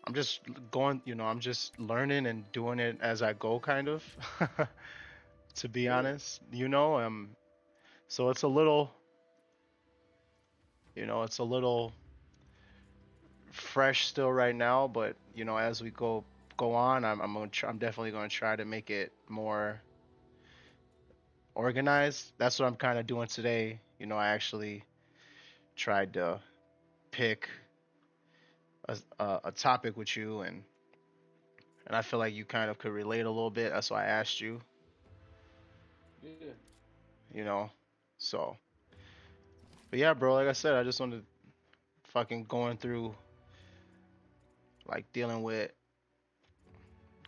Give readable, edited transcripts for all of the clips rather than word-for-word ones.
I'm just going, I'm just learning and doing it as I go, kind of. To be Yeah. honest, so it's a little fresh still right now, but as we go on, I'm definitely going to try to make it more organized. That's what I'm kind of doing today. I actually tried to pick a topic with you, and I feel like you kind of could relate a little bit. That's why I asked you, Yeah. you know. So, but yeah, bro, like I said, I just wanted fucking going through like dealing with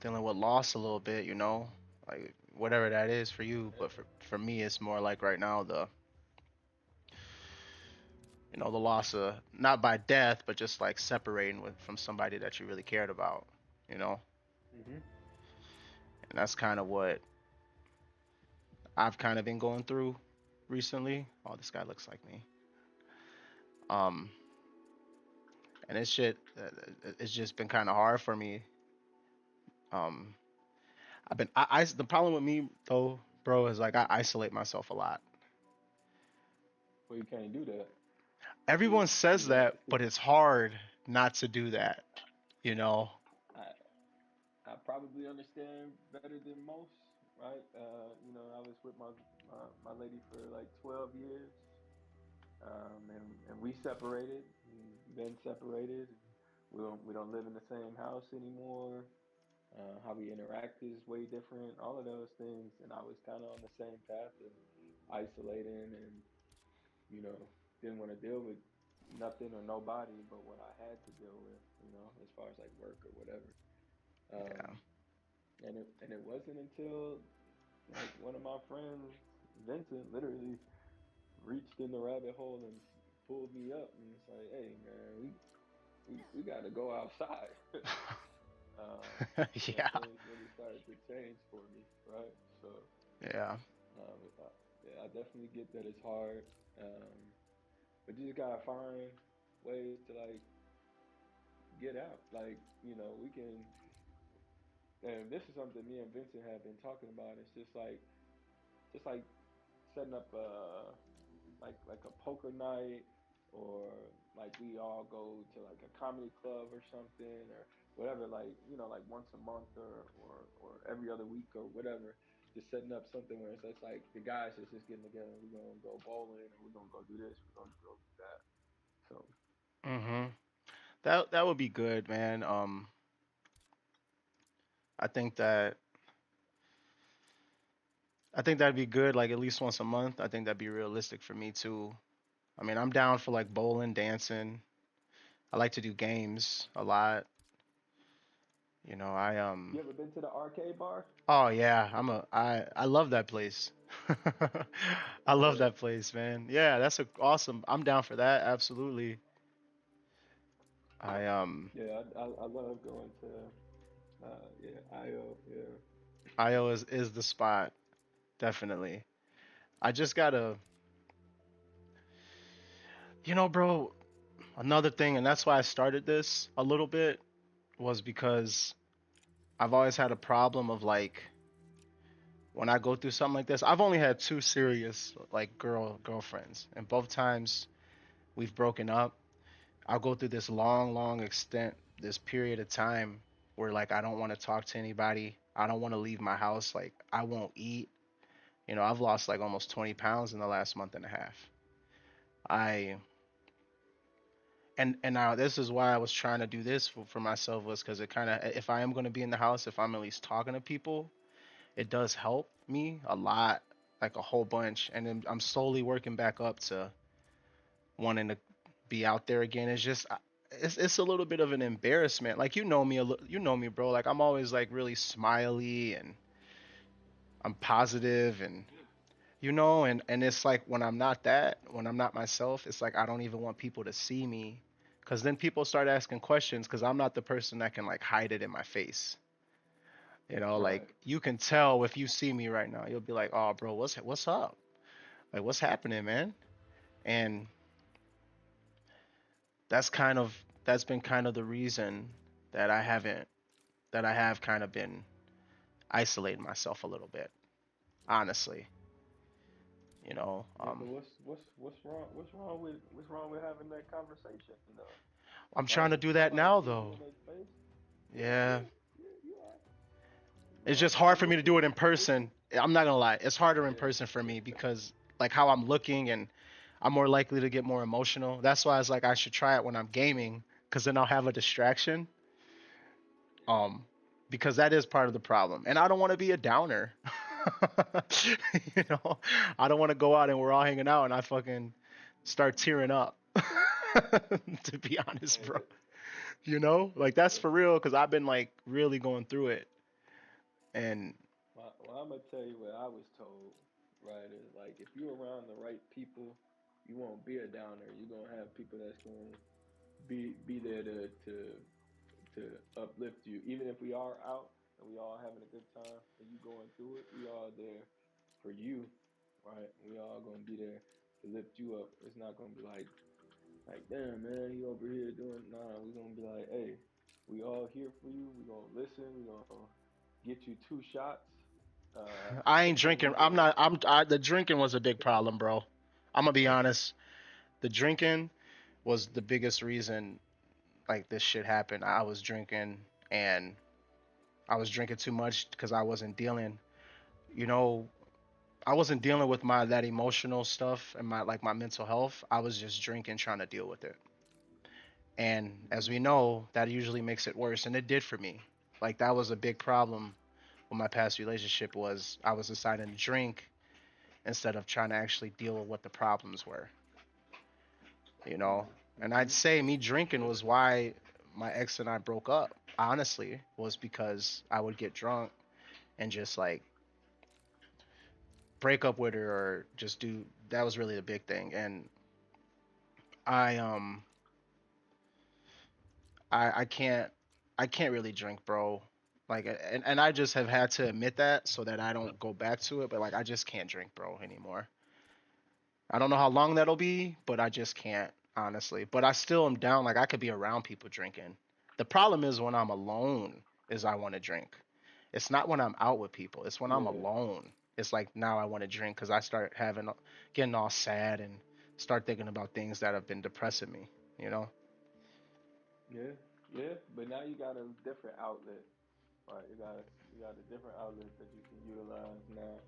loss a little bit, like whatever that is for you. But for me, it's more like right now the loss of not by death, but just like separating from somebody that you really cared about, you know. Hmm. And that's kind of what I've kind of been going through recently. Oh, this guy looks like me. Um, and it's just been kind of hard for me. Um, the problem with me though, bro, is like I isolate myself a lot. Well, you can't do that. Everyone says You have that, but it's hard not to do that, you know. I, I probably understand better than most, right? I was with my lady for like 12 years, and we separated, and been separated. We don't live in the same house anymore. How we interact is way different. All of those things, and I was kind of on the same path of isolating, and you know, didn't want to deal with nothing or nobody but what I had to deal with, as far as like work or whatever. Yeah. Um, and it wasn't until like one of my friends, Vincent, literally reached in the rabbit hole and pulled me up, and it's like, hey man, we got to go outside. And Yeah. things really started to change for me, right? So, Yeah. yeah, I definitely get that it's hard, but you just gotta find ways to like get out. Like, we can, and this is something me and Vincent have been talking about. It's just like setting up like a poker night, or like we all go to like a comedy club or something, or whatever, like like once a month, or every other week or whatever. Just setting up something where it's like the guys is just getting together. We're gonna go bowling, or we're gonna go do this, we're gonna go do that. So Mhm. That would be good, man. I think that I think that'd be good, like at least once a month. I think that'd be realistic for me too. I mean, I'm down for like bowling, dancing. I like to do games a lot. I you ever been to the arcade bar? Oh yeah, I love that place. I love Yeah. that place, man. Yeah, that's awesome. I'm down for that. Absolutely. I Yeah, I love going to yeah, IO, yeah. IO is the spot, definitely. I just gotta, bro, another thing, and that's why I started this a little bit, was because I've always had a problem of like when I go through something like this. I've only had two serious like girlfriends, and both times we've broken up. I'll go through this long extent, this period of time where like I don't want to talk to anybody. I don't want to leave my house. Like I won't eat. I've lost like almost 20 pounds in the last month and a half. I and now this is why I was trying to do this for myself, was because it kind of, if I am going to be in the house, if I'm at least talking to people, it does help me a lot, like a whole bunch. And then I'm slowly working back up to wanting to be out there again. It's just it's a little bit of an embarrassment. Like you know me, bro. Like I'm always like really smiley and I'm positive, and and it's like when I'm not myself, it's like I don't even want people to see me, cuz then people start asking questions cuz I'm not the person that can like hide it in my face. Right. Like you can tell if you see me right now. You'll be like, "Oh, bro, what's up? Like what's happening, man?" And that's been kind of the reason. that I haven't that I have kind of been isolating myself a little bit, honestly. You know, Yeah, but what's wrong with having that conversation though? I'm trying Like to do I that like now giving though. them their space. Yeah, Yeah. yeah, yeah. You It's are. just But hard for me to do it in listen. person. I'm not gonna lie. It's harder in Yeah, person for yeah. me because like how I'm looking and I'm more likely to get more emotional. That's why it's like I should try it when I'm gaming because then I'll have a distraction. Um, because that is part of the problem. And I don't want to be a downer. you know, I don't want to go out and we're all hanging out and I fucking start tearing up. to be honest, Hey, bro. You know, like that's but for real because I've been like really going through it. And well, I'm gonna tell you what I was told. Right, is like if you're around the right people, you won't be a downer. You're gonna have people that's gonna be there to uplift you. Even if we are out and we all having a good time and you going through it, we all there for you, right? We all gonna be there to lift you up. It's not gonna be like damn man, you over here doing nah. We gonna be like, hey, we all here for you. We gonna listen. We gonna get you two shots. I ain't We drinking. I'm gonna not. The drinking was a big problem, bro. I'm gonna be honest. The drinking was the biggest reason like this shit happened. I was drinking and I was drinking too much because I wasn't dealing. You know, I wasn't dealing with my that emotional stuff and my mental health. I was just drinking trying to deal with it. And as mm-hmm. we know, that usually makes it worse, and it did for me. Like that was a big problem with my past relationship was I was deciding to drink instead of trying to actually deal with what the problems were, you know. And I'd Mm-hmm. say me drinking Yeah. was why my ex and I broke up. Honestly, was because I would get drunk and just like break up with her or just do that was really the big thing. And I I can't really drink, bro. Like and I just have had to admit that so that I don't go back to it, but like I just can't drink, bro, anymore. I don't know how long that'll be, but I just can't, honestly. But I still am down. Like I could be around people drinking. The problem is when I'm alone, is I want to drink. It's not when I'm out with people. It's when I'm Yeah. alone. It's like now I want to drink because I start getting all sad and start thinking about things that have been depressing me. You know? Yeah. Yeah. But now you got a different outlet. Right. You got a different outlet that you can utilize now.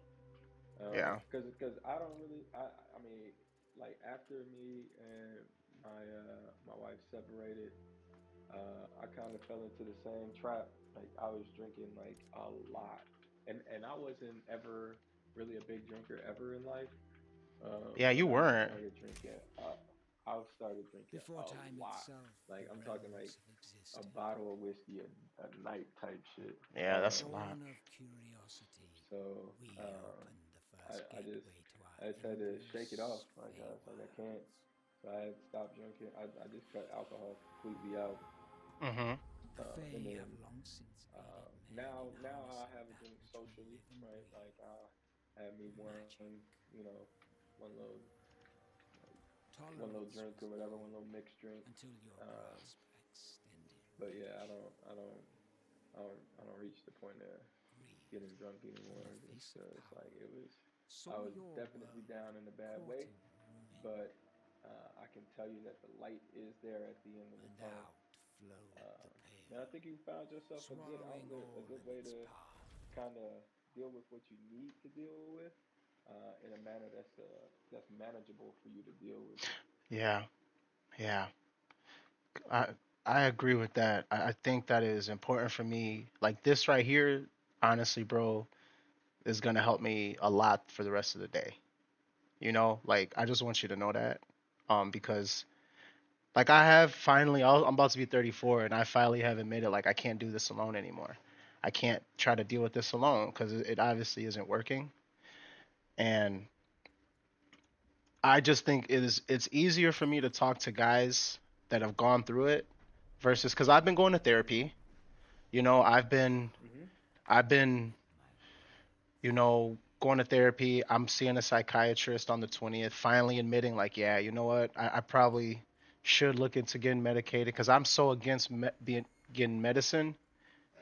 Yeah. Cause I don't really I mean like after me and my wife separated, I kind of fell into the same trap. Like I was drinking like a lot, and I wasn't ever really a big drinker ever in life. Yeah, you But weren't. I started drinking Before a time lot. itself, Like the I'm talking like realms have a existed. bottle of whiskey a night type shit. Yeah, that's a Um, lot. Born of curiosity, so we opened the I, first I just gateway to our I just had to shake it off. endless Like I was like I can't. Feywilds. So I had stopped drinking. I just cut alcohol completely out. Mhm. The And Fae then have long since aided men in now harnessing I have a that drink which we socially, live and right? Like breathe, I have me magic. one little like one little Tolerance drink was or whatever, one low little mixed drink. until your Um, grasp extended. but yeah, I don't reach the point of Greed getting drunk for anymore the just face of because like power it was I saw was your definitely world down in a bad caught way, in ruin, but I can tell you that the light is there at the end of the and tunnel. out flowed the Um, and I pain, think you found yourself a good swallowing outlet, a all good in way its to path. kind of deal with what you need to deal with in a manner that's manageable for you to deal with. Yeah. Yeah. I I agree with that. I think that is important for me. Like this right here, honestly, bro, is gonna help me a lot for the rest of the day. You know, like I just want you to know that, because like I have finally, I'm about to be 34, and I finally have admitted like I can't do this alone anymore. I can't try to deal with this alone because it obviously isn't working, and I just think it's easier for me to talk to guys that have gone through it versus because I've been going to therapy. You know, Hmm. I've been, going to therapy. I'm seeing a psychiatrist on the 20th, finally admitting, like, yeah, you know what? I probably should look into getting medicated because I'm so against getting medicine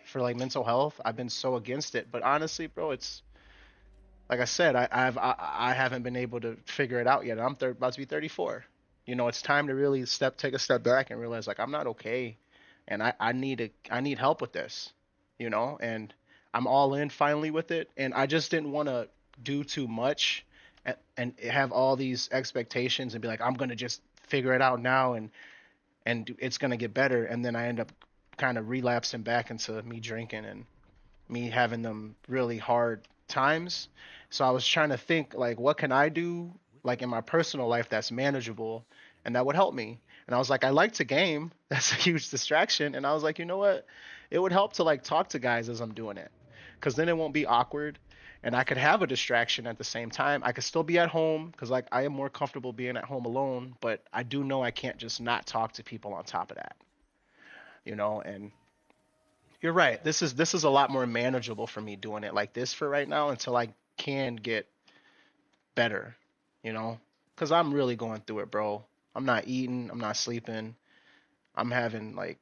for like mental health. I've been so against it, but honestly, bro, it's like I said, I haven't been able to figure it out yet. About to be 34. You know, it's time to really take a step back and realize like I'm not okay, and I need help with this. You know, and I'm all in finally with it, and I just didn't want to do too much and have all these expectations and be like I'm gonna just figure it out now and it's gonna get better, and then I end up kind of relapsing back into me drinking and me having them really hard times. So I was trying to think like what can I do like in my personal life that's manageable and that would help me. And I was like, I like to game. That's a huge distraction. And I was like, you know what? It would help to like talk to guys as I'm doing it. Cause then it won't be awkward and I could have a distraction at the same time. I could still be at home because like I am more comfortable being at home alone, but I do know I can't just not talk to people on top of that, you know, and you're right. Yeah. This is a lot more manageable for me doing it like this for right now until I can get better, you know? Cuz I'm really going through it, bro. I'm not eating, I'm not sleeping. I'm having like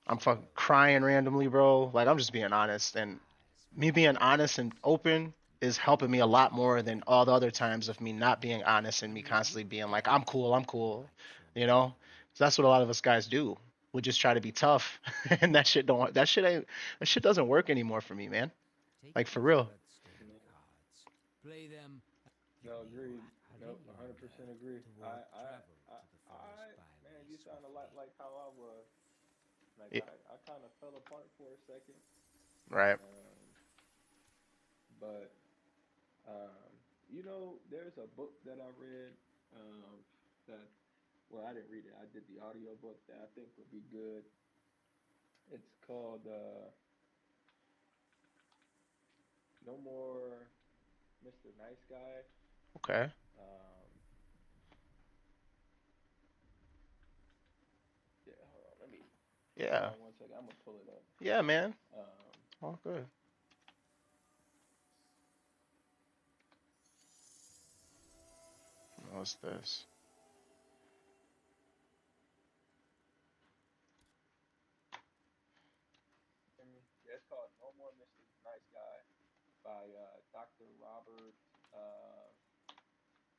I'm fucking crying randomly, bro. Like I'm just being honest and me being honest and open is helping me a lot more than all the other times of me not being honest and me constantly being like I'm cool, you know? So that's what a lot of us guys do. We just try to be tough and that shit doesn't work anymore for me, man. Take Like for these real. bloodstone Yeah. cards. Play them. Give No, me a agreed. mark, a Nope, regular 100% mark, agree. toward travel I, to the I, forest man, byway you sound a lot swiftly. like how I was. Like Yeah, I kind of fell apart for a second. right. Um, but there's a book that I read that well, I didn't read it. I did the audio book that I think would be good. It's called No More Mr. Nice Guy. Okay. Um, yeah, hold on. Hold Yeah. on one second. I'm gonna pull it up. Yeah, man. Um, All good. What's this? yeah, it's called No More Mr. Nice Guy by Dr. Uh,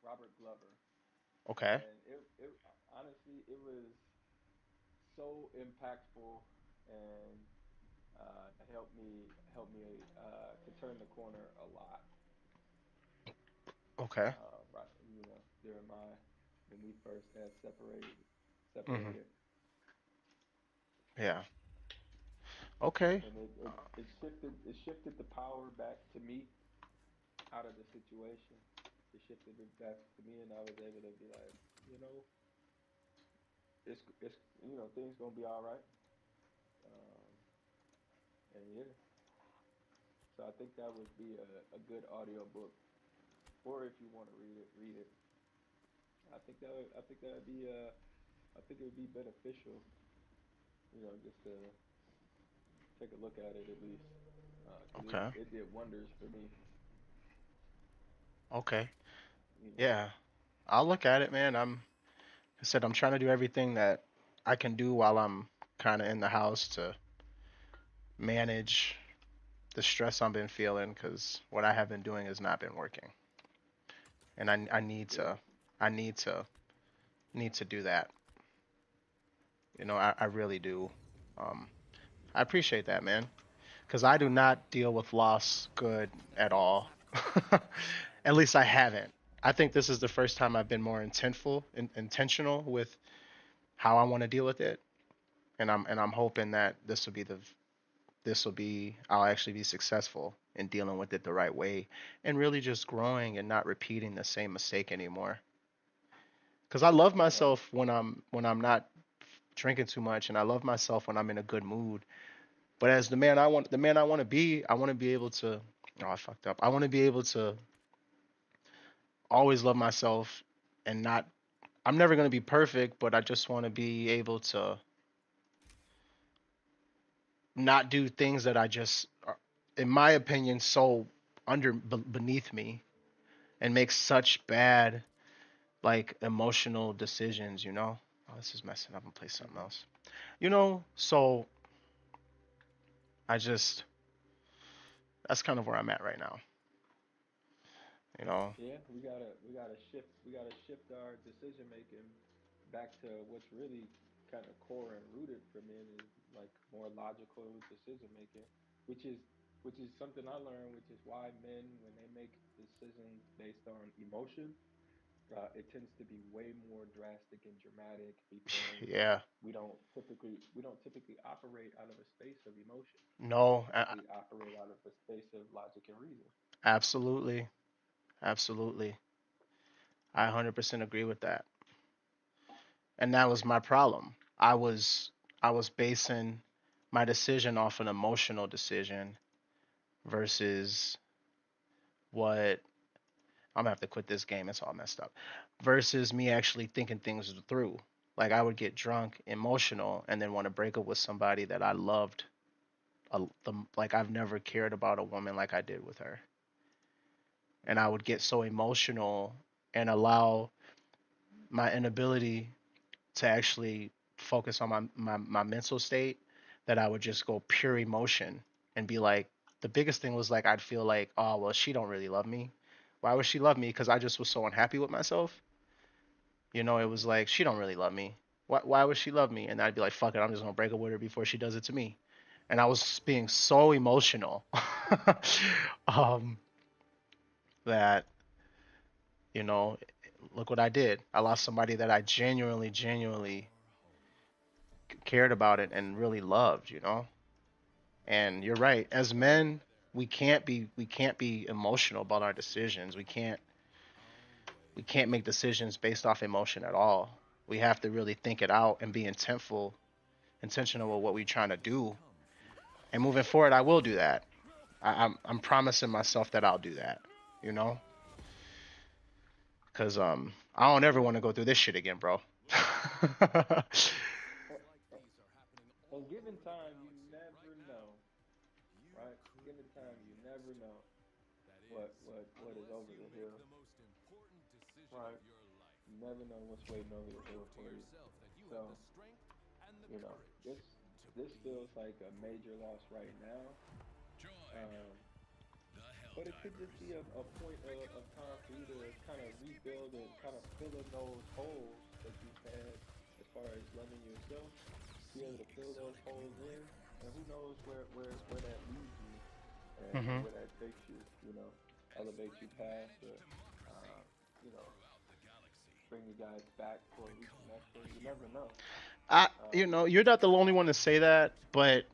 Robert Glover, Okay. and it honestly it was so impactful and helped me to turn the corner a lot. Okay. Right, during my when we first had Mhm. separated, Yeah. Okay. and it shifted the power back to me out of the situation. It shifted it back to me, and I was able to be like, you know, it's things gonna be all right. Um, and yeah, so I think that would be a good audio book, or if you want to read it, read it. I think that would be I think it would be beneficial, just to take a look at it at least, because Okay. it did wonders for me. Okay. You know, Yeah. I'll look at it, man. I said I'm trying to do everything that I can do while I'm kind of in the house to manage the stress I've been feeling because what I have been doing has not been working, and I need yeah, to I need to do that. You know, I really do. Um, I appreciate that, man, because I do not deal with loss good at all. At least I haven't. I think this is the first time I've been more intentional with how I want to deal with it, and I'm hoping that this will be I'll actually be successful in dealing with it the right way and really just growing and not repeating the same mistake anymore. Cuz I love right, myself when I'm not drinking too much and I love myself when I'm in a good mood. But as the man I I want to be able to oh, I fucked up. I want to be able to always love myself and not I'm never going to be perfect, but I just want to be able to not do things that I just are, in my opinion so beneath me and make such bad like emotional decisions, you know? Oh, this is messing up. I'm gonna play something else. You know, so I just that's kind of where I'm at right now. You know, Yeah, we gotta shift our decision making back to what's really kind of core and rooted for men is like more logical decision making, which is which is something I learned, which is why men when they make decisions based on emotion, it tends to be way more drastic and dramatic because yeah, we don't typically operate out of a space of emotion. no, We operate out of a space of logic and reason. absolutely, absolutely. I 100% agree with that. And that was my problem. I was basing my decision off an emotional decision versus what I'm gonna have to quit this game. It's all messed up. Versus me actually thinking things through. Like I would get drunk, emotional, and then want to break up with somebody that I loved. Like I've never cared about a woman like I did with her, and I would get so emotional and allow my inability to actually focus on my mental state that I would just go pure emotion and be like, the biggest thing was like I'd feel like, oh well, she don't really love me. Why would she love me? Because I just was so unhappy with myself. You know, it was Hmm. like she don't really love me. Why would she love me? And I'd be like, fuck it, I'm just gonna break up with her before she does it to me. And I was being so emotional, um, that you know, look what I did. I lost somebody that I genuinely cared about it and really loved. And you're right. As men, we can't be emotional about our decisions. We can't make decisions based off emotion at all. We have to really think it out and be intentional with what we're trying to do. And moving forward, I will do that. I'm promising myself that I'll do that. You know, because I don't ever want to go through this shit again, bro. Uh, uh, and given time, you never know, right? Given time, you never know what is over the hill, right? You never know what's waiting over the hill for you. So, this feels like a major loss right now. Um, but it could just be a point of time for you to kind of rebuild and kind of fill in those holes that you've had as far as loving yourself, be able to fill those holes in, and who knows where that leads you and Hmm. where that takes you, elevate you past or, uh, you know, bring you guys back for a reconnection. You never know. You're not the only one to say that, but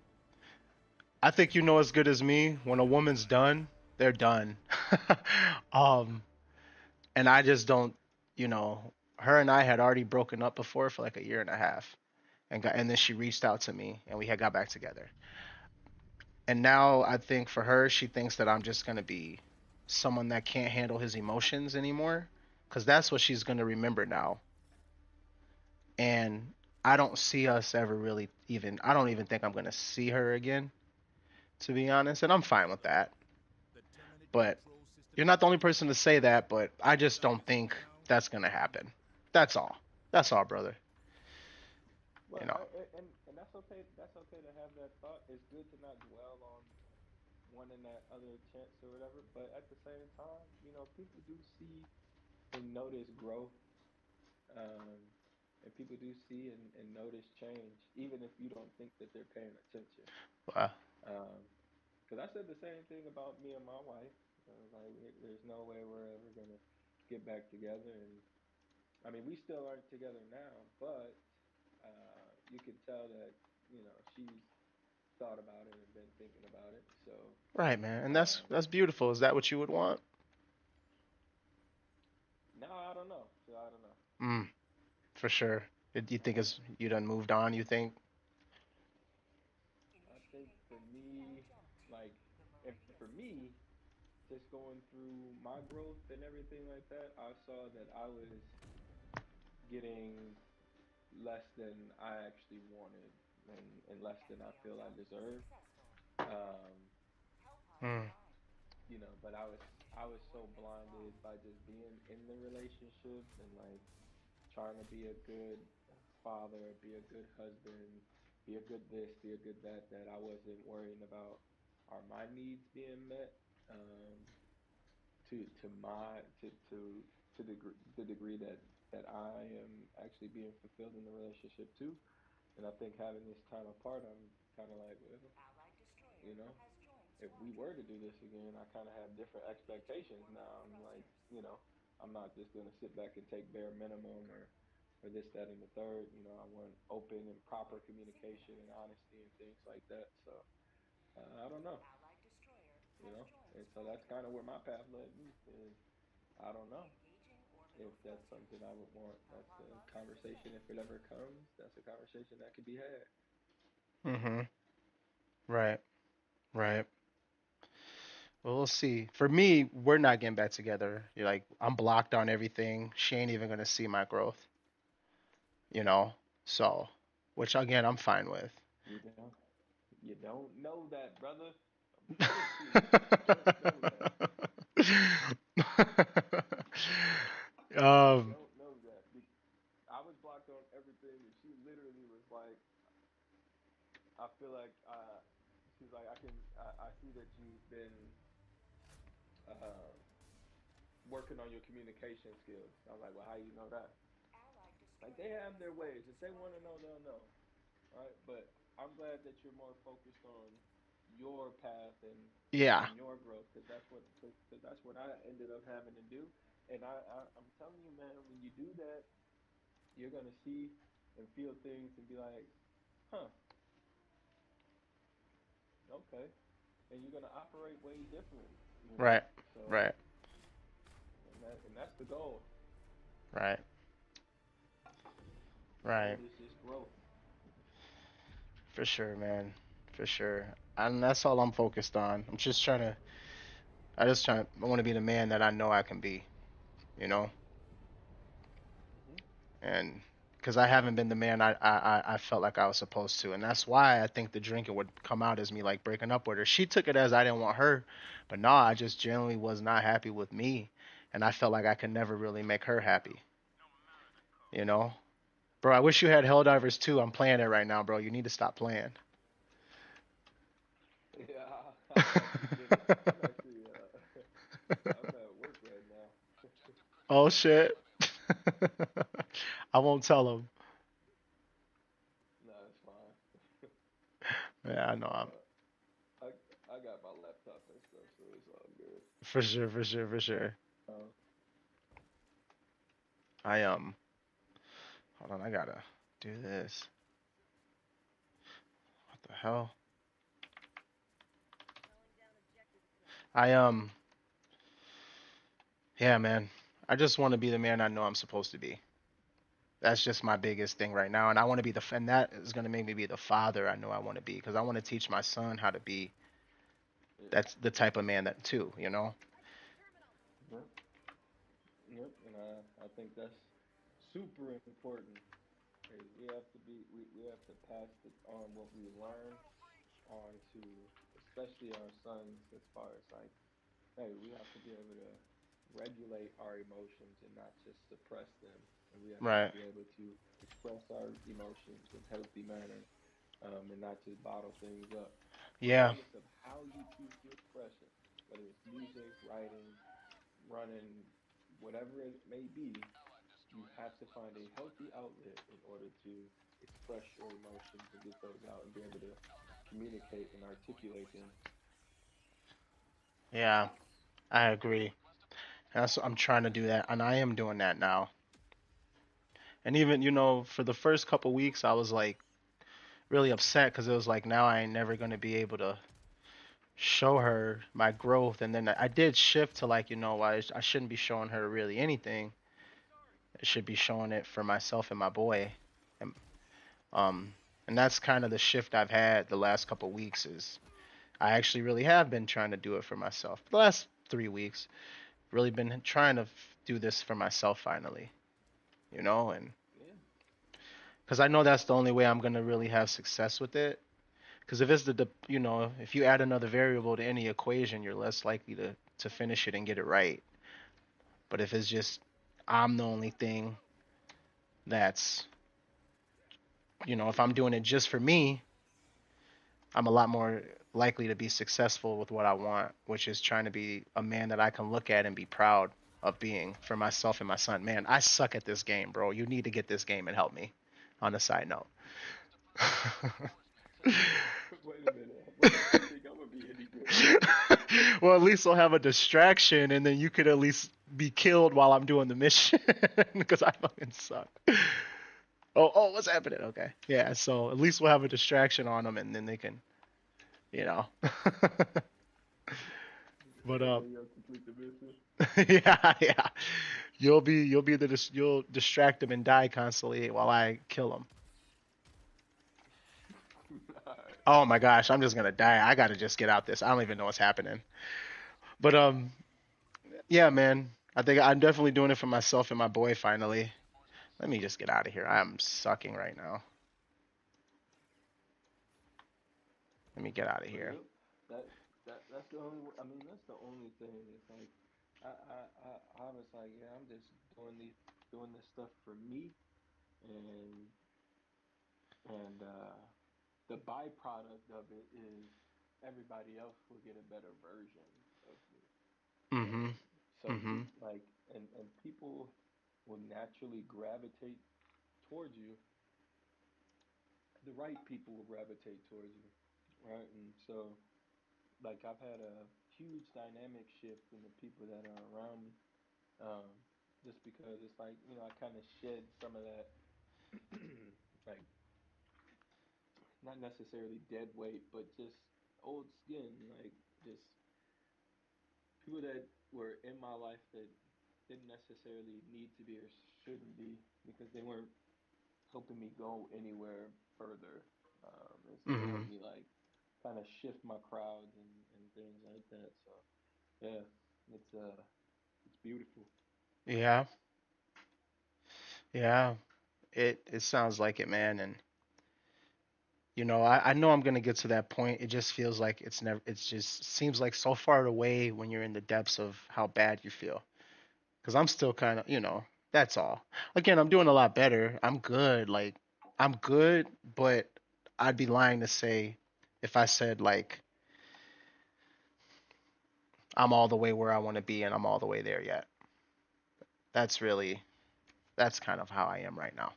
I think you know as good as me when a woman's done, they're done. um, and I just don't, her and I had already broken up before for like a year and a half, and then she reached out to me and we had got back together. And now I think for her, she thinks that I'm just gonna be someone that can't handle his emotions anymore, because that's what she's gonna remember now. And I don't see us ever really even. I don't even think I'm gonna see her again, to be honest, and I'm fine with that. But you're not the only person to say that, but I just don't think that's gonna happen. That's all. That's all, brother. You Well, know. and that's okay. That's okay to have that thought. It's good to not dwell on wanting that other chance or whatever. But at the same time, people do see and notice growth, um, and people do see and notice change, even if you don't think that they're paying attention. Uh, Because I said the same thing about me and my wife. Like, there's no way we're ever gonna get back together, and I mean, we still aren't together now, but you can tell that she's thought about it and been thinking about it. So, right, man, and that's um, that's beautiful. Is that what you would want? now I don't know. So I don't know. Mm, for sure. You think Uh, it's you done moved on? You think? I think for me, like, and for me, just going through my growth and everything like that, I saw that I was getting less than I actually wanted and less than I feel I deserve. Um, Mm, but I was so blinded by just being in the relationship and like trying to be a good father, be a good husband, be a good this, be a good that. That I wasn't worrying about are my needs being met, um, to my to the degree that I am actually being fulfilled in the relationship too. And I think having this time apart, I'm kind of like, well, you know, if we were to do this again, I kind of have different expectations now. I'm like, you know, I'm not just gonna sit back and take bare minimum or this, that, and the third. You know, I want open and proper communication and honesty and things like that. So I don't know, you know, and so that's kind of where my path led me. And I don't know if that's something I would want. That's a conversation if it ever comes. That's a conversation that could be had. Mm-hmm. Right. Right. Well, we'll see. For me, we're not getting back together. You're like, I'm blocked on everything. She ain't even gonna see my growth, you know? So, which again, I'm fine with. You don't know that, brother. I'm telling you, you don't know that. You um, don't know that. I was blocked on everything, and she literally was like, "I feel like she's like, I see that you've been uh, working on your communication skills." I was like, "Well, how you know that?" Like they have their ways. If they want to know, they'll know, right? But I'm glad that you're more focused on your path yeah, and your growth, because that's what I ended up having to do. And I'm telling you, man, when you do that, you're gonna see and feel things and be like, huh, okay, and you're gonna operate way differently, you know. right, So right, and that's the goal. right, The right. goal is just growth. For sure, man. For sure. And that's all I'm focused on. I'm just trying to, I want to be the man that I know I can be, you know? Hmm. And because I haven't been the man I felt like I was supposed to. And that's why I think the drinking would come out as me like breaking up with her. She took it as I didn't want her. But no, I just genuinely was not happy with me. And I felt like I could never really make her happy, you know? Bro, I wish you had Helldivers too. I'm playing it right now, bro. You need to stop playing. Yeah, I've actually been. I'm actually. I'm at work right now. Oh shit. I won't tell him. No, it's fine. Yeah, I know. I'm I I got my laptop and stuff, so it's all good. for sure, for sure, for sure. Uh, I hold on. I gotta do this. What the hell? I yeah, man. I just want to be the man I know I'm supposed to be. That's just my biggest thing right now, and I want to be and that is gonna make me be the father I know I want to be, because I want to teach my son how to be. yeah. That's the type of man that too, you know. Yep. Yep. And I think that's super important. Is we have to pass on what we learn on to especially our sons, as far as like, hey, we have to be able to regulate our emotions and not just suppress them, and we have to Right. be able to express our emotions in healthy manner, and not just bottle things up, Yeah. regardless of how you choose to express it, whether it's music, writing, running, whatever it may be. You have to find a healthy outlet in order to express your emotions and get those out and be able to communicate and articulate them. Yeah. I agree. That's I'm trying to do that, and I am doing that now. And even for the first couple weeks, I was like really upset because it was like now I ain't never gonna be able to show her my growth. And then I did shift to like I shouldn't be showing her really anything. I should be showing it for myself and my boy. And um and that's kind of the shift I've had the last couple weeks is I actually really have been trying to do it for myself. The last 3 weeks, really been trying to do this for myself finally. And Yeah. because I know that's the only way I'm gonna really have success with it. Because if it's if you add another variable to any equation, you're less likely to finish it and get it right. But if it's just I'm the only thing that's if I'm doing it just for me, I'm a lot more likely to be successful with what I want, which is trying to be a man that I can look at and be proud of being for myself and my son. Man, I suck at this game, bro. You need to get this game and help me. On a side note. Wait a minute. What makes you think I'm gonna be any good at it? Well, at least I'll have a distraction, and then you could at least be killed while I'm doing the mission because I fucking suck. Oh, what's happening? Okay, yeah. So at least we'll have a distraction on them, and then they can, you know. But And then you'll complete the mission. yeah, yeah. You'll distract them and die constantly while I kill them. Alright. Oh my gosh, I'm just gonna die. I gotta just get out this. I don't even know what's happening. But yeah, man. I think I'm definitely doing it for myself and my boy finally. Let me just get out of here. I'm sucking right now. Let me get out of But here. yep, that's the only. I mean, that's the only thing. It's like I was like, yeah, I'm just doing this stuff for me, and and the byproduct of it is everybody else will get a better version of me, Mm-hmm. and so Mm-hmm. like and people will naturally gravitate towards you. The right people will gravitate towards you, right? And so like I've had a huge dynamic shift in the people that are around me, um, just because it's like I kind of shed some of that, like not necessarily dead weight, but just old skin, like just people that were in my life that didn't necessarily need to be or shouldn't be because they weren't helping me go anywhere further. And so they Mm-hmm. helped me like kind of shift my crowds and things like that. So yeah, it's beautiful. Yeah. Yeah. It sounds like it, man. And I know I'm gonna get to that point. It just feels like it's just seems like so far away when you're in the depths of how bad you feel. Because I'm still kind of, that's all. Again, I'm doing a lot better. I'm good. Like, I'm good, but I'd be lying to say if I said, like, I'm all the way where I want to be and I'm all the way there yet. That's really, that's kind of how I am right now,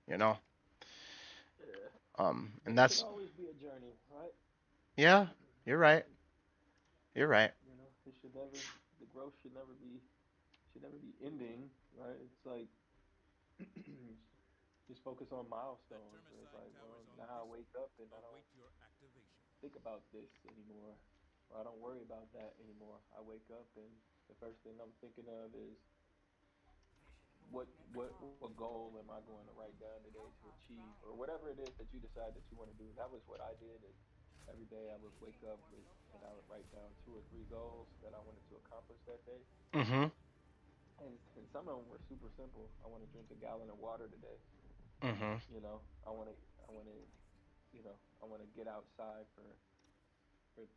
you know? Yeah, And but it can that's, always be a journey, right? yeah, you're right. You're right. It should never the growth should never be ending, right? It's like just focus on That milestones. Where it's thermostat like, tower well, is on now I duty. wake up and I don't Await your activation. think about this anymore, or I don't worry about that anymore. I wake up and the first thing I'm thinking of is what goal am I going to write down today to achieve, or whatever it is that you decide that you want to do. That was what I did. Is every day I would wake up with and I would write down two or three goals that I wanted to accomplish that day, Mm-hmm. and some of them were super simple. I want to drink a gallon of water today. Mm-hmm. I want to I want to get outside for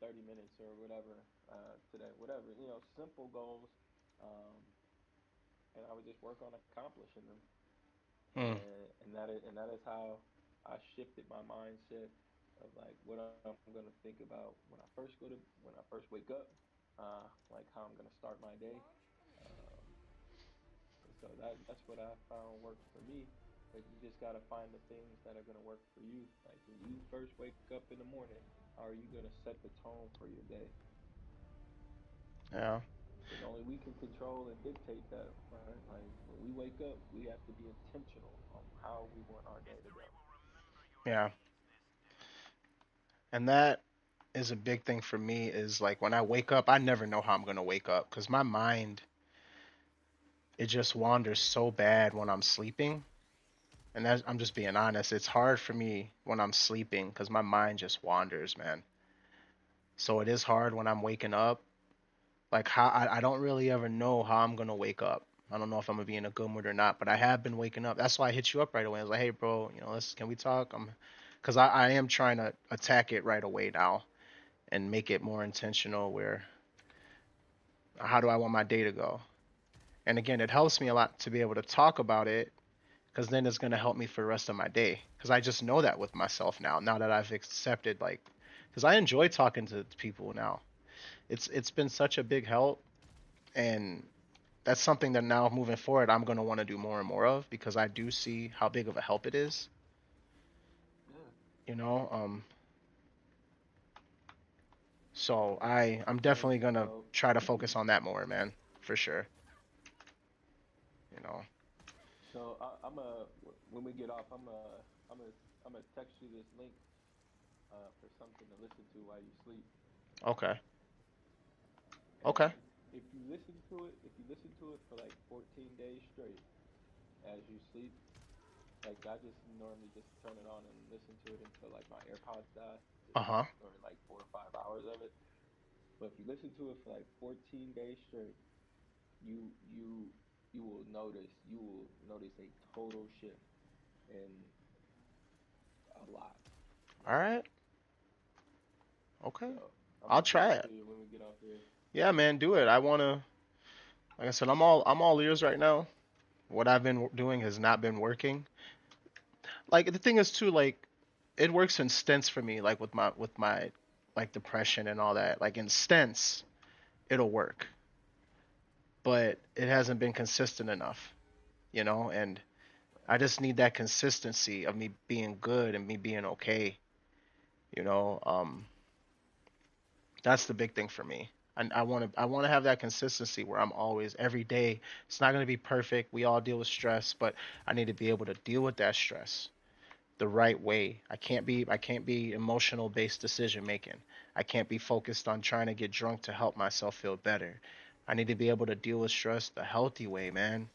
30 minutes or whatever today, whatever, simple goals, um, and I would just work on accomplishing them, Mm. and that is how I shifted my mindset of like what I'm gonna think about when I first wake up, like how I'm gonna start my day, um, and so that's what I found worked for me. But you just gotta find the things that are gonna work for you. Like when you first wake up in the morning, how are you gonna set the tone for your day? Yeah. Because only we can control and dictate that, right? Like when we wake up, we have to be intentional on how we want our day to go. Yeah. And that is a big thing for me is like when I wake up, I never know how I'm going to wake up because my mind, it just wanders so bad when I'm sleeping. And that's, I'm just being honest. It's hard for me when I'm sleeping because my mind just wanders, man. So it is hard when I'm waking up. Like how I don't really ever know how I'm gonna wake up. I don't know if I'm gonna be in a good mood or not, but I have been waking up. That's why I hit you up right away. I was like, hey, bro, let's can we talk? Because I am trying to attack it right away now and make it more intentional. Where how do I want my day to go? And again, it helps me a lot to be able to talk about it because then it's gonna help me for the rest of my day. Because I just know that with myself now. Now that I've accepted, like, because I enjoy talking to people now. It's been such a big help, and that's something that now moving forward I'm gonna want to do more and more of because I do see how big of a help it is. Yeah. You know, so I'm So definitely you gonna know, try to focus on that more, man, for sure. You know. I'm a when we get off, I'm a I'm gonna text you this link for something to listen to while you sleep. Okay. Okay. And if you listen to it for like 14 days straight as you sleep, like I just normally just turn it on and listen to it until like my AirPods die, Uh just huh. or like 4 or 5 hours of it. But if you listen to it for like 14 days straight, you you you will notice a total shift in a lot. All right. Okay. So I'm I'll gonna send try it it. to you when we get off here. Yeah, man, do it. I wanna. Like I said, I'm all ears right now. What I've been doing has not been working. Like the thing is too, like it works in stints for me, like with my like depression and all that. Like in stints, it'll work, but it hasn't been consistent enough, and Right. I just need that consistency of me being good and me being okay, you know. That's the big thing for me. And I want to have that consistency where I'm always every day. It's not going to be perfect. We all deal with stress, but I need to be able to deal with that stress the right way. I can't be emotional based decision making. I can't be focused on trying to get drunk to help myself feel better. I need to be able to deal with stress the healthy way, man.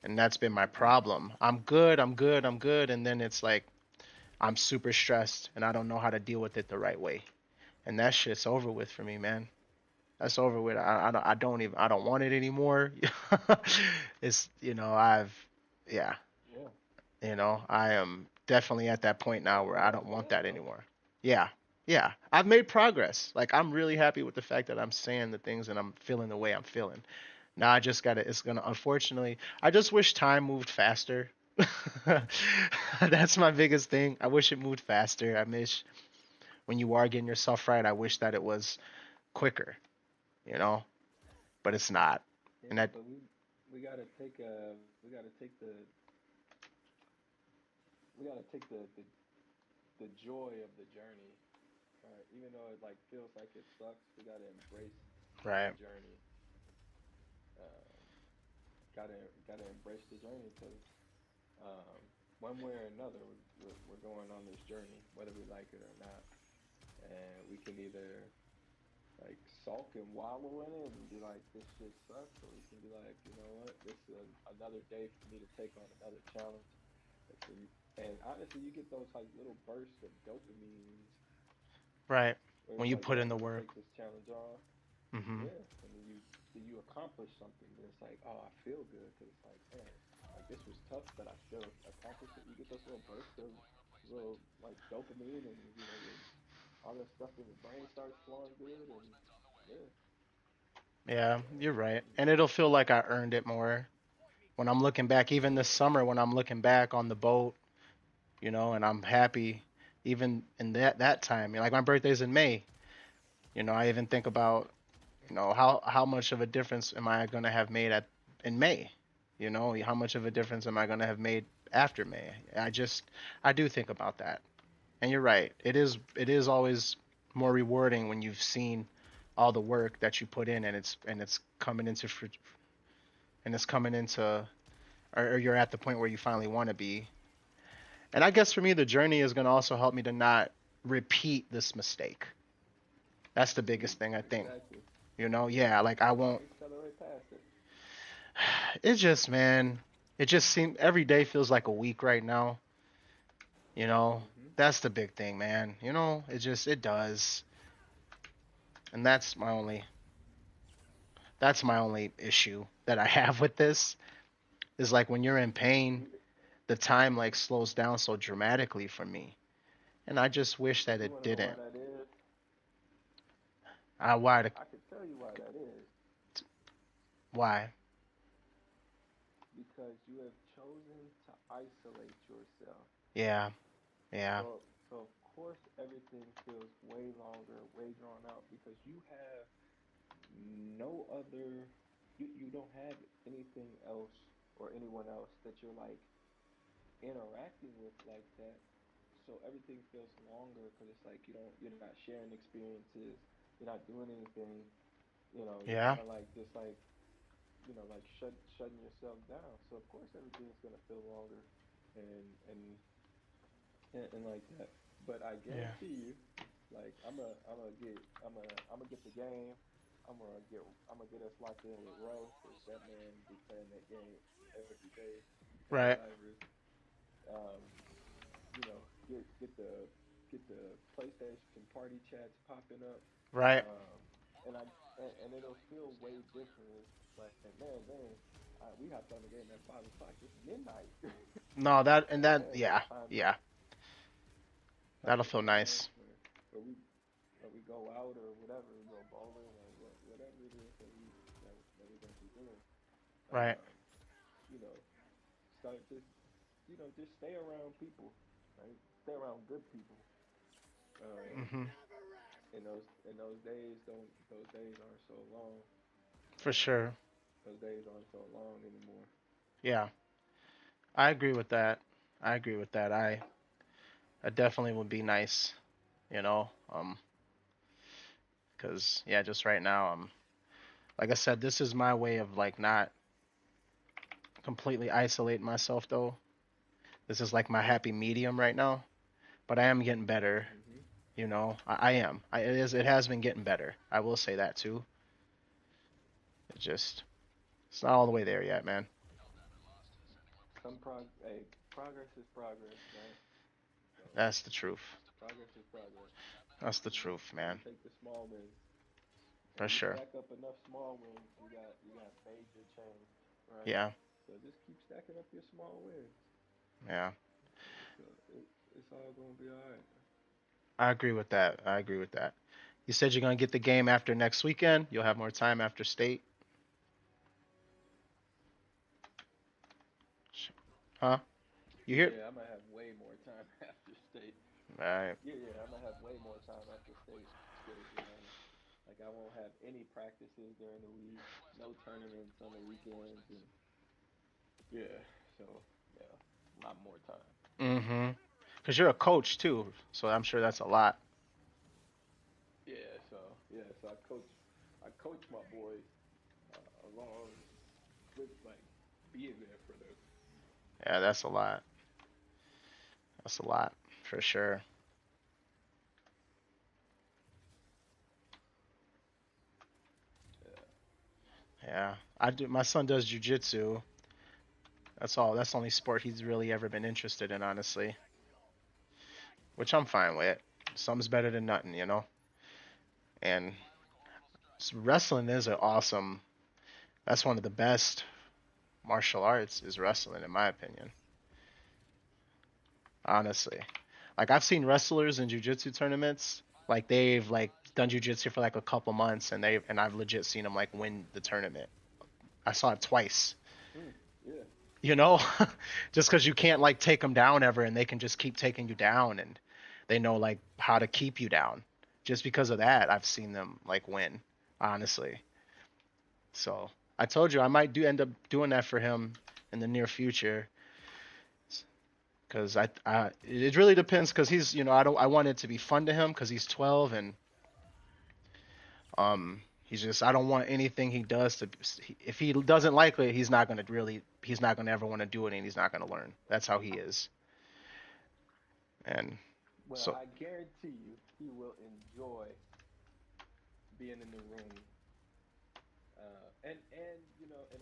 And that's been my Mhm. problem. I'm good, and then it's like I'm super stressed and I don't know how to deal with it the right way. And that shit's over with for me, man. That's over with. I don't want it anymore. It's yeah, Yeah. I am definitely at that point now Well, where I that's don't want good that though. anymore. Yeah. Yeah. I've made progress. Like I'm really happy with the fact that I'm saying the things and I'm feeling the way I'm feeling. Now I just gotta it's gonna unfortunately I just wish time moved faster. That's my biggest thing. I wish it moved faster. I wish when you are getting yourself right, I wish that it was quicker, you know? But it's not. And Yeah, that but we gotta take we gotta take the joy of the journey. Even though it like feels like it sucks, we gotta embrace the right. journey. Um, gotta embrace the journey because um, one way or another, we're going on this journey, whether we like it or not. And we can either like sulk and wallow in it and be like, this shit sucks, or we can be like, you know what, this is another day for me to take on another challenge. And honestly, you get those like little bursts of dopamine Right. where When it's you like, put yeah, in I'm the gonna work. take this challenge on. Mhm. Yeah, and then you accomplish something. And it's like, oh, I feel good because it's like, man, like this was tough, but I still accomplished it. You get those little bursts of little like dopamine, and all that stuff in your brain starts flowing good, and yeah, Yeah, you're uh, right. And it'll feel like I earned it more when I'm looking back even this yeah, summer when I'm looking back on the boat, and I'm happy even in that time. Like my birthday's in May. I even think about, how much of a difference am I going to have made at in May? How much of a difference am I going to have made after May? I do think about that. And you're right. It is always more rewarding when you've seen all the work that you put in and it's coming into and it's coming into or you're at the point where you finally want to be. And I guess for me the journey is going to also help me to not repeat this mistake. That's the biggest thing I think. exactly. Yeah, like I No, won't accelerate past it. it just man, it just seems every day feels like a week right now, you know. Hmm. That's the big thing, man. It does. And that's my only issue that I have with this is like when you're in pain, You the time like slows down so dramatically for me. And I just wish that you it want to know why didn't. that is? Why? I could tell you why that is. Why? Because you have chosen to isolate yourself. Yeah. Yeah. So of course everything feels way longer, way drawn out because you have no other, you don't have anything else or anyone else that you're like interacting with like that. So everything feels longer because it's like you're not sharing experiences, you're not doing anything, you're Yeah. kind of like just like like shutting yourself down. So of course everything's gonna feel longer, and and and like that. But I Yeah. guarantee you, like I'm gonna get the game. I'm gonna get us locked in with Ro because that man be playing that game every day, Right. Helldivers. Um, get the PlayStation party chats popping up, Right. um, and and it'll feel way different. It's like man, we hopped on the game at 5 o'clock. It's midnight. No, that and Like that. man, Yeah. time Yeah. type That'll of feel thing, man. nice. Where we go out or whatever, we go bowling or whatever it is that we're gonna be doing. Right. Um, you know, start just stay around people, right? Stay around good people. Um, Mhm. and those days don't those days aren't so long. For sure. Those days aren't so long anymore. Yeah. I agree with that. I agree with that. I definitely would be nice, you know. Cause yeah, just right now, like I said, this is my way of like not completely isolating myself though. This is like my happy medium right now. But I am getting better, Mhm. you know. I am. It has been getting better. I will say that too. It's not all the way there yet, man. Hey, progress is progress, man. So That's the truth. progress is progress. That's the You truth, you man. take the small wins. When For you sure. stack up enough small wins, you got major change, right? Yeah. So just keep stacking up your small wins. Yeah. So it's all gonna be all right. I agree with that. I agree with that. You said you're gonna get the game after next weekend. You'll have more time after state, huh? You hear? Yeah, I'm gonna have way more time after state. All right. Yeah, I'm gonna have way more time after state because like I won't have any practices during the week, no tournaments on the weekends, and yeah, so yeah, a lot more time. Mm-hmm. Cause you're a coach too, so I'm sure that's a lot. So I coach my boys along with like being there for them. Yeah, that's a lot. That's a lot for sure. Yeah. Yeah. I do. My son does jujitsu. That's all. That's the only sport he's really ever been interested in, honestly. Which I'm fine with. Some's better than nothing, you know. And wrestling is an awesome. That's one of the best martial arts is wrestling, in my opinion. Honestly, like I've seen wrestlers in jujitsu tournaments. Like they've like done jujitsu for like a couple months, and I've legit seen them like win the tournament. I saw it twice. Yeah. You know, just because you can't like take them down ever, and they can just keep taking you down, and they know like how to keep you down. Just because of that, I've seen them like win. Honestly, so I told you I might do end up doing that for him in the near future. Because it really depends. Because he's, I want it to be fun to him. Because he's 12 and he's just, I don't want anything he does to. If he doesn't like it, he's not gonna ever want to do it, and he's not gonna learn. That's how he is. And Well, so, I guarantee you, he will enjoy being in the room. And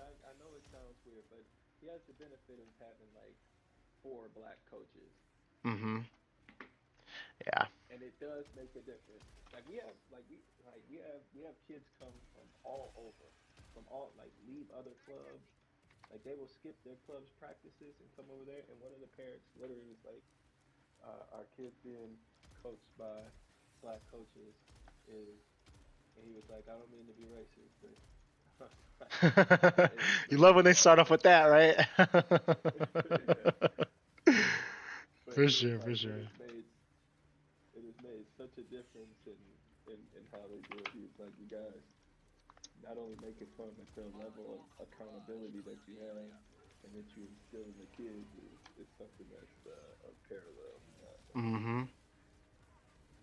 I know it sounds weird, but he has the benefit of having like four black coaches, hmm yeah, and it does make a difference. Like we have kids come from all over, from all like leave other clubs. Like they will skip their club's practices and come over there. And one of the parents literally was like, "Our kid's being coached by black coaches," is, and he was like, "I don't mean to be racist, but Hey, You but love when they start off with that, right? yeah, but For it is sure, for like sure. it has made such a difference in how they do it. He's like, you guys not only make it fun, but the level of accountability that you have and that you instill in the kids is something that's unparalleled. Mm-hmm.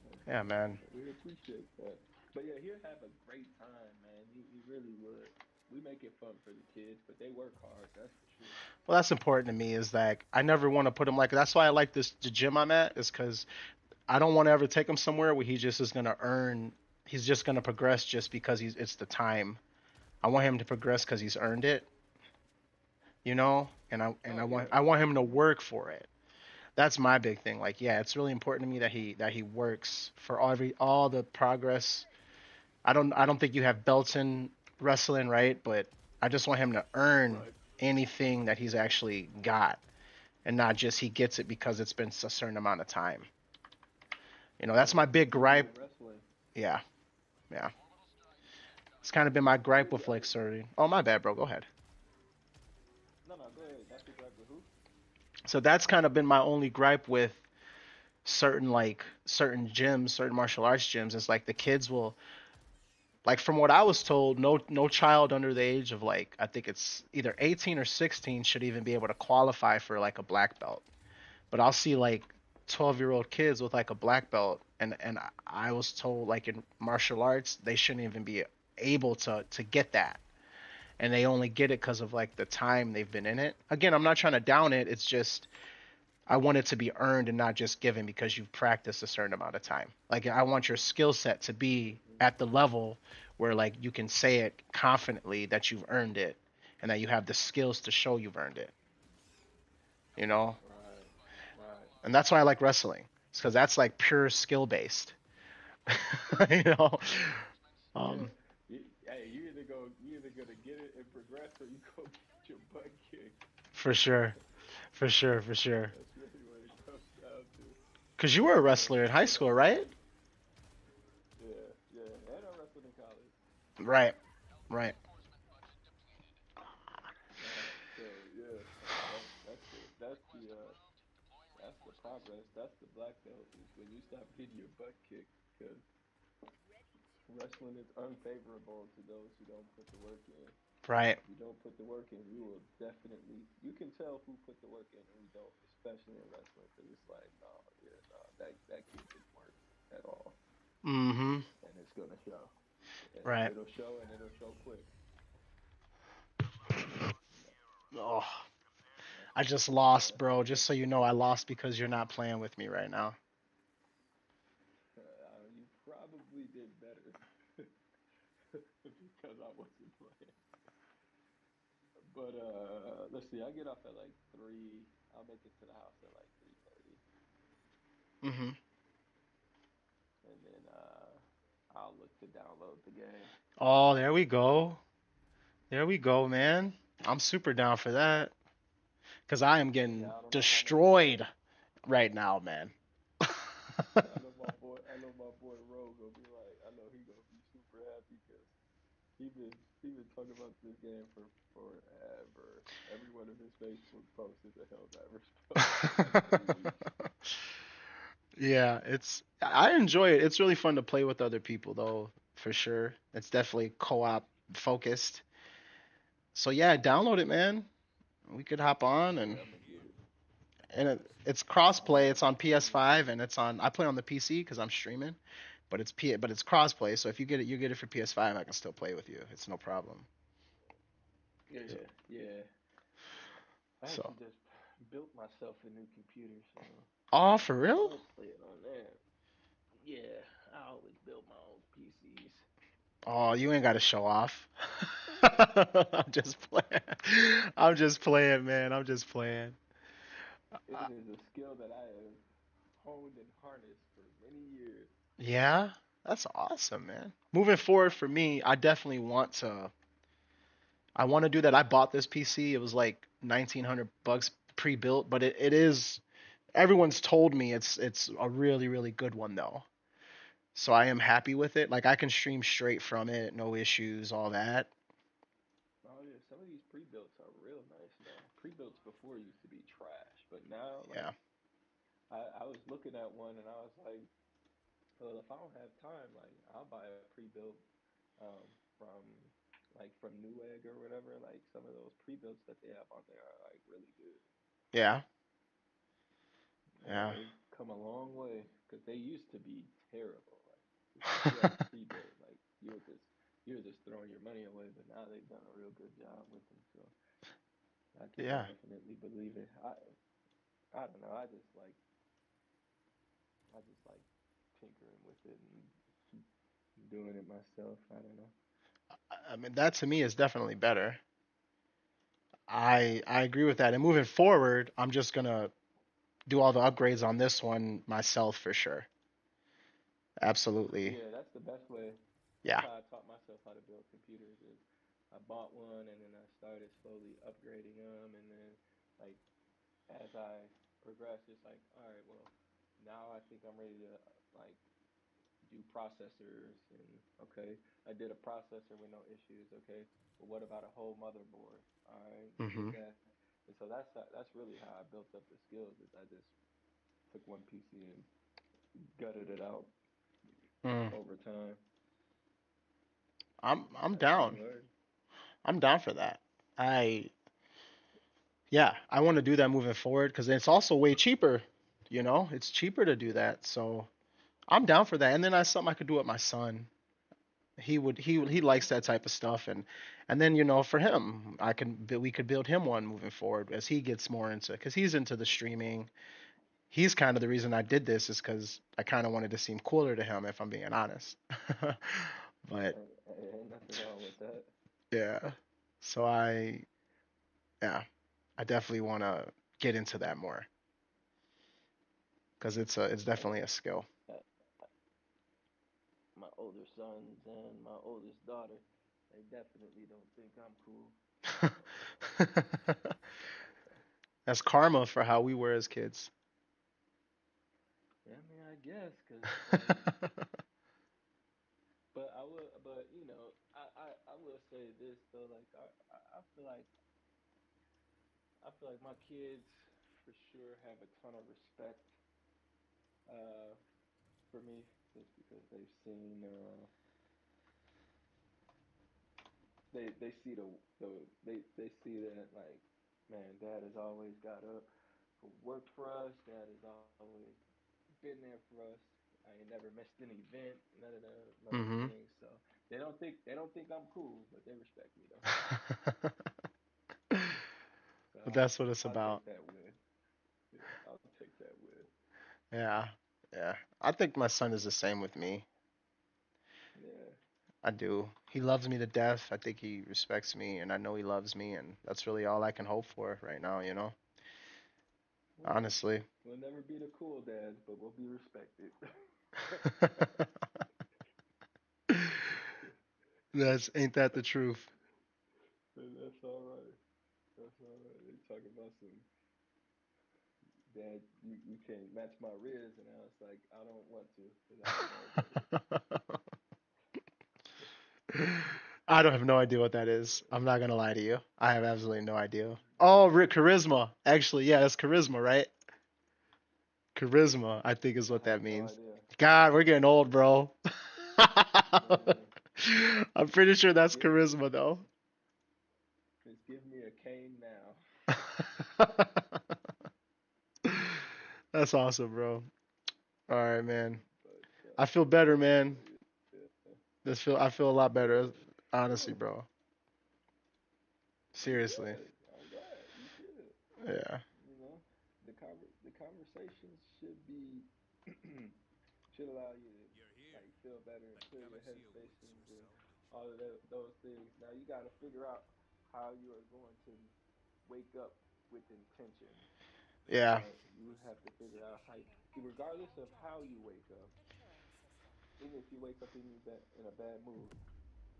That's Yeah, man. we appreciate that. But yeah, he'll have a great time, man. He really would. We make it fun for the kids, but they work hard. That's for sure. Well, that's important to me. Is that I never want to put him like. That's why I like this the gym I'm at. Is because I don't want to ever take him somewhere where he just is gonna earn. He's just gonna progress just because he's it's the time. I want him to progress because he's earned it, and I Oh want yeah, I want him to absolutely. work for it. That's my big thing. Like, yeah, it's really important to me that he works for all the progress. I don't think you have belts in wrestling, right? But I just want him to earn Right. anything that he's actually got, and not just he gets it because it's been a certain amount of time. Yeah, That's my that's the big beauty gripe. of wrestling. Yeah, yeah. It's kind of been my gripe Yeah, with like certain. Oh, my bad, bro. Go ahead. no, no, go ahead. That's your gripe with who? So that's kind of been my only gripe with certain gyms, certain martial arts gyms. Is like the kids will like from what I was told, no child under the age of like I think it's either 18 or 16 should even be able to qualify for like a black belt. But I'll see like 12-year-old kids with like a black belt, and I was told like in martial arts they shouldn't even be able to get that, and they only get it because of like the time they've been in it. Again, I'm not trying to down it. It's just I want it to be earned and not just given because you've practiced a certain amount of time. Like I want your skill set to be at the level where like you can say it confidently that you've earned it and that you have the skills to show you've earned it, you know? Right, right. And that's why I like wrestling. It's because that's like pure skill based. you know? Yeah. Um, Hey, you either gonna get it and progress, or you go get your butt kicked. for sure. For sure, for sure. That's really what it comes down to. Cause you were a Man, wrestler in high but school, right? yeah, yeah. And I wrestled in college. Right. Right. So yeah, that's the progress. That's the black belt is when you stop getting your butt kicked because wrestling is unfavorable to those who don't put the work in. Right. If you don't put the work in, you can tell who put the work in and who don't, especially in wrestling, because it's like, no, yeah, no, that kid didn't work at all, Mm-hmm. and it's gonna show, and Right. it'll show, and it'll show quick. Oh, That's I just yeah, lost, that's bro. the Just so you know, I lost because you're not playing with me right now. you probably did better because I wasn't playing. But let's see, I get off at like 3. I'll make it to the house at like 3:30, Mm-hmm. and then I'll look to download the game. Oh, there we go. There we go, man. I'm super down for that. Because I am Yeah, getting I don't know how many. destroyed right now, man. Yeah, I know my boy. I know my boy Rogue gonna be like. I know he gonna be super happy because he been talking about this game for forever. Every one of his Facebook posts is a Helldivers post for like 3 weeks. Yeah, I enjoy it. It's really fun to play with other people though, for sure. It's definitely co-op focused. So yeah, download it, man. We could hop on Yeah, I'm gonna get it. it's cross-play. It's on Absolutely. PS5 and it's on I play on the PC because I'm streaming, but it's cross-play. So if you get it, you get it for PS5. I can still play with you. It's no problem. So, Yeah, yeah. I so. actually just built myself a new computer, so Oh, for I real? might play it on there. Yeah, I always build my own PCs. Oh, you ain't got to show off. I'm just playing. I'm just playing, man. I'm just playing. It Uh, is a skill that I have honed and harnessed for many years. yeah, that's awesome, man. Moving forward for me, I want to do that. I bought this PC. It was like 1900 bucks pre-built, but it is everyone's told me it's a really really good one though. So I am happy with it. Like I can stream straight from it, no issues, all that. pre-builts before used to be trash, but now Yeah. like I was looking at one and I was like, well, if I don't have time, like I'll buy a pre-built um, from from Newegg or whatever. Like some of those pre-builts that they have on there are like really good. Yeah. Yeah, Yeah. they've come a long way because they used to be terrible. Like if you had a pre-built, like you were just throwing your money away. But now they've done a real good job with them, so I can Yeah. definitely believe it. I don't know. I just like tinkering with it and doing it myself. I don't know. I mean, that to me is definitely better. I agree with that. And moving forward, I'm just gonna do all the upgrades on this one myself for sure. Absolutely. Yeah, that's the best way. That's Yeah. how I taught myself how to build computers. Is I bought one and then I started slowly upgrading them, and then like as I progressed, it's like, all right, well, now I think I'm ready to like do processors, and okay, I did a processor with no issues. Okay, but what about a whole motherboard? All right, we did Hmm. that, and so that's really how I built up the skills. Is I just took one PC and gutted it out Mm. over time. I'm That's how you down. learn. I'm down for that. I Yeah, I want to do that moving forward because it's also way cheaper. It's cheaper to do that. So I'm down for that. And then that's something I could do with my son. He likes that type of stuff, and then for him, we could build him one moving forward as he gets more into, because he's into the streaming. He's kind of the reason I did this is because I kind of wanted to seem cooler to him, if I'm being honest. But Ain't nothing wrong with that. yeah, so yeah, I definitely want to get into that more because it's definitely a skill. Uh, my older sons and my oldest daughter, they definitely don't think I'm cool. That's karma for how we were as kids. Yeah, I mean, I guess, cause like, but I will say this though, like, I feel like my kids for sure have a ton of respect, uh, for me, just because they see the they see that like, man, dad has always got up, worked for us. Dad has always been there for us. I ain't never missed an event, none of them Hmm. things. So they don't think I'm cool, but they respect me though. So But that's what it's I'll about. take that win. Yeah, I'll take that win. Yeah, yeah. I think my son is the same with me. Yeah. I do. He loves me to death. I think he respects me, and I know he loves me, and that's really all I can hope for right now. Well, Honestly. we'll never be the cool dads, but we'll be respected. That's ain't that the truth? That's all right. That's all right. They talk about some dad. You can't match my Riz, and I was like, I don't want to, because I don't know what that is. I don't have no idea what that is. I'm not gonna lie to you. I have absolutely no idea. Oh, charisma. Actually, yeah, that's charisma, right? Charisma, I think is I what that have no means. idea. God, we're getting old, bro. Man, I'm pretty sure that's get charisma, though. just give me a cane now. That's awesome, bro. All right, man. But I feel better, man. but yeah, I feel a lot better, good. honestly, bro. I'm Seriously. glad. I'm glad. You should. Yeah. You know, the conversations should be should allow you to You're like here, feel better and but clear never your deal with headspaces and yourself. all of those things. Now you got to figure out how you are going to wake up with intention. Yeah. Right? You have to figure out how, regardless of how you wake up, even if you wake up in a bad mood,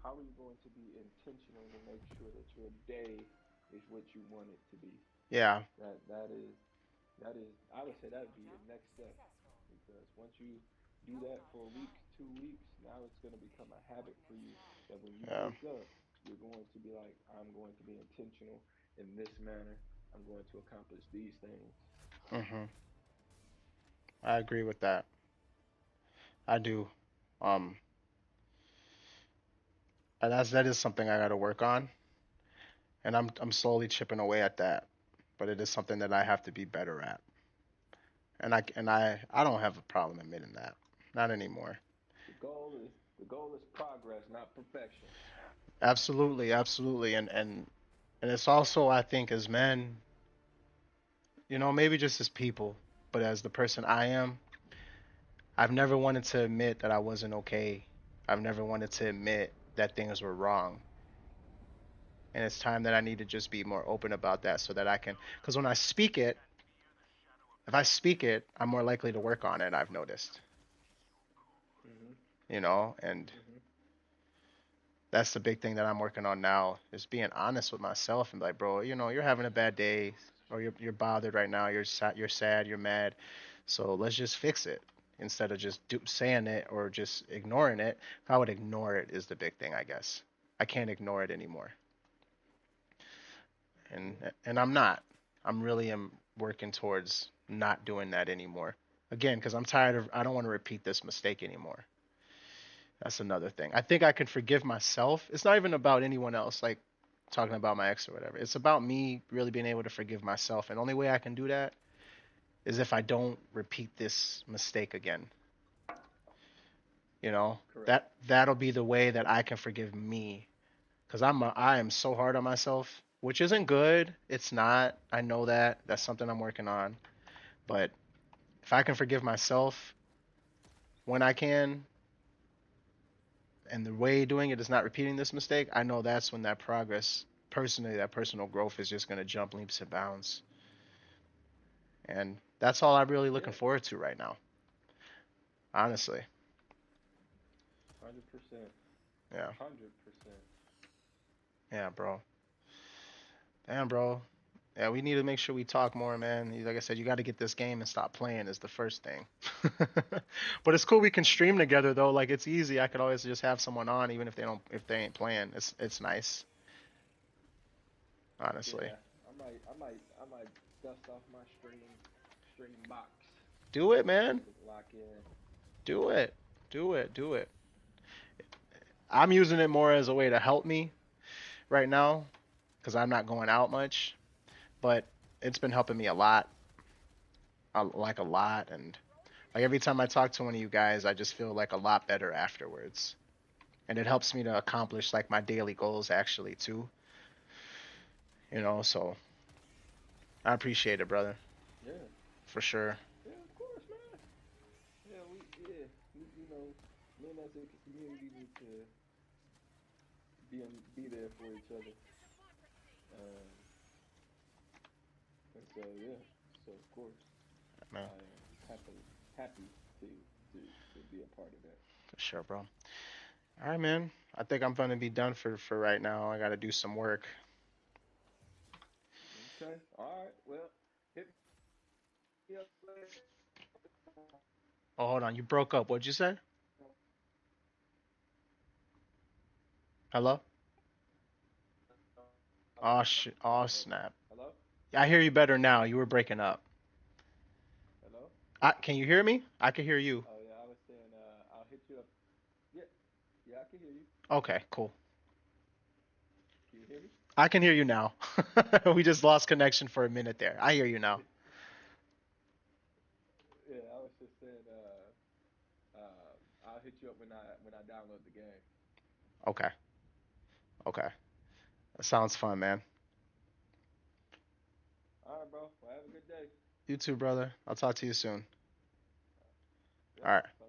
how are you going to be intentional to make sure that your day is what you want it to be? Yeah. That is I would say that would be your next step, because once you do that for a week, 2 weeks, now it's going to become a habit for you that when you Yeah. wake up, you're going to be like, I'm going to be intentional in this manner. I'm going to accomplish these things. Mhm. I agree with that. I do. Um, and that is something I got to work on, and I'm slowly chipping away at that. But it is something that I have to be better at, and I don't have a problem admitting that. Not anymore. The goal is progress, not perfection. Absolutely, absolutely, and it's also I think as men, maybe just as people, but as the person I am, I've never wanted to admit that I wasn't okay. I've never wanted to admit that things were wrong. And it's time that I need to just be more open about that so that I can, because when I speak it, if I speak it, I'm more likely to work on it, I've noticed, Mhm. and Mhm. that's the big thing that I'm working on now is being honest with myself and be like, bro, you're having a bad day or you're bothered right now, you're sad, you're mad. So let's just fix it instead of just saying it or just ignoring it. If I would ignore it is the big thing, I guess. I can't ignore it anymore. And Yeah. and I'm not. I'm really am working towards not doing that anymore. Again, because I'm tired of I don't want to repeat this mistake anymore. That's another thing. I think I can forgive myself. It's not even about anyone else, like talking about my ex or whatever. It's about me really being able to forgive myself. And the only way I can do that is if I don't repeat this mistake again. You know, Correct. that'll be the way that I can forgive me. Because I am so hard on myself, which isn't good. It's not. I know that. That's something I'm working on. But if I can forgive myself when I can, and the way doing it is not repeating this mistake, I know that's when that progress, personally, that personal growth is just going to jump leaps and bounds. And that's all I'm really looking Yeah. forward to right now, honestly. 100%. Yeah. 100%. Yeah, bro. Damn, bro. Yeah, we need to make sure we talk more, man. Like I said, you got to get this game and stop playing is the first thing. But it's cool we can stream together though. Like it's easy. I could always just have someone on even if they ain't playing. It's nice, honestly. Yeah. I might dust off my stream box Do it, so man. we can lock in. Do it. Do it. Do it. I'm using it more as a way to help me right now because I'm not going out much, but it's been helping me a lot, like a lot. And like every time I talk to one of you guys, I just feel like a lot better afterwards. And it helps me to accomplish like my daily goals actually too, so I appreciate it, brother, Yeah. for sure. Yeah, of course, man. Yeah, men as a community need to be there for each other. Um, and so yeah, so of course Man, I am happy to be a part of that. for sure, bro. All right, man. I think I'm gonna be done for right now. I gotta do some work. Okay. All right. Well, hit me up later. Oh, hold on. You broke up. What'd you say? Hello? Oh shit. Oh snap. Hello. I hear you better now. You were breaking up. Hello. Can you hear me? I can hear you. Oh yeah, I was saying I'll hit you up. Yeah. Yeah, I can hear you. Okay, cool. Can you hear me? I can hear you now. We just lost connection for a minute there. I hear you now. Yeah, I was just saying I'll hit you up when I download the game. Okay. Okay. That sounds fun, man. All right, bro. Well, have a good day. You too, brother. I'll talk to you soon. Yep. All right. Bye.